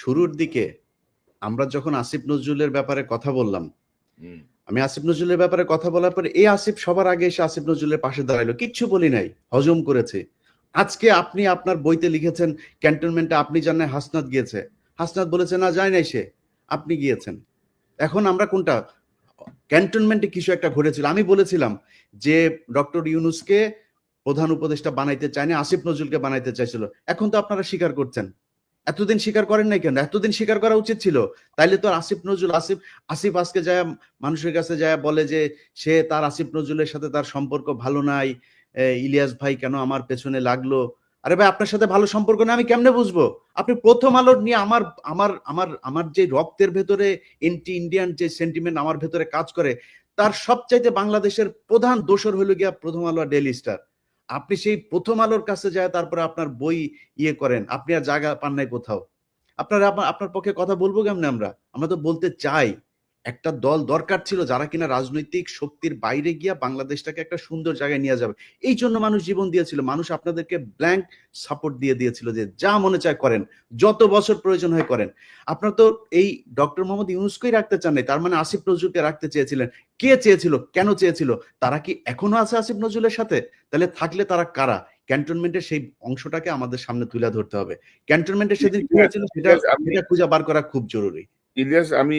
শুরুর দিকে আমরা যখন আসিফ নজরুলের ব্যাপারে কথা বললাম, আমি আসিফ নজরুলের ব্যাপারে কথা বলার পরে এই আসিফ সবার আগে এসে আসিফ নজরুলের পাশে দাঁড়াইলো, কিচ্ছু বলি নাই, হজম করেছে। আজকে আপনি আপনার বইতে লিখেছেন ক্যান্টনমেন্টে আপনি জানেন হাসনাত গিয়েছে, হাসনাত বলেছে না যায় নাই সে, আপনি গিয়েছেন। এখন আমরা কোনটা? ক্যান্টনমেন্টে কিছু একটা ঘটেছিল, আমি বলেছিলাম যে ডক্টর ইউনূসকে প্রধান উপদেষ্টা বানাইতে চায়নি, আসিফ নজরুলকে বানাইতে চাইছিল। এখন তো আপনারা স্বীকার করছেন, এতদিন স্বীকার করেন নাই কেন? এতদিন স্বীকার করা উচিত ছিল। তাইলে তো আসিফ নজরুল আসিফ আজকে যায় মানুষের কাছে যায় বলে যে সে তার আসিফ নজরুলের সাথে তার সম্পর্ক ভালো নাই, ইলিয়াস ভাই কেন আমার পেছনে লাগলো। আরে ভাই, আপনার সাথে ভালো সম্পর্ক না আমি কেমনে বুঝবো? আপনি প্রথম আলোর নিয়ে আমার আমার আমার আমার যে রক্তের ভেতরে এন্টি ইন্ডিয়ান যে সেন্টিমেন্ট আমার ভেতরে কাজ করে, তার সবচাইতে বাংলাদেশের প্রধান দোষর হলো গিয়া প্রথম আলো আর ডেইলি স্টার। আপনি সেই প্রথম আলোর কাছে যায় তারপরে আপনার বই করেন, আপনি আর জায়গা পান নাই কোথাও। আপনার পক্ষে কথা বলবো কেমনে? আমরা তো বলতে চাই একটা দল দরকার ছিল যারা কিনা রাজনৈতিক শক্তির বাইরে গিয়া বাংলাদেশটাকে একটা সুন্দর জায়গায় নিয়ে যাবে। এই জন্য মানুষ জীবন দিয়েছিল, মানুষ আপনাদেরকে ব্ল্যাঙ্ক সাপোর্ট দিয়েছিল যে যা মনে চায় করেন, যত বছর প্রয়োজন হয় করেন। আপনারা তো এই ডক্টর মোহাম্মদ ইউনূসকেই রাখতে চান নাই, তার মানে আসিফ নজরুলকে রাখতে চেয়েছিলেন। কে চেয়েছিল? কেন চেয়েছিল? তারা কি এখনো আছে আসিফ নজরুলের সাথে? তাহলে থাকলে তারা কারা? ক্যান্টনমেন্টের সেই অংশটাকে আমাদের সামনে তুলে ধরতে হবে। ক্যান্টনমেন্টের সেদিন কি হয়েছিল সেটা খুঁজে বার করা খুব জরুরি। ইলিয়াস, আমি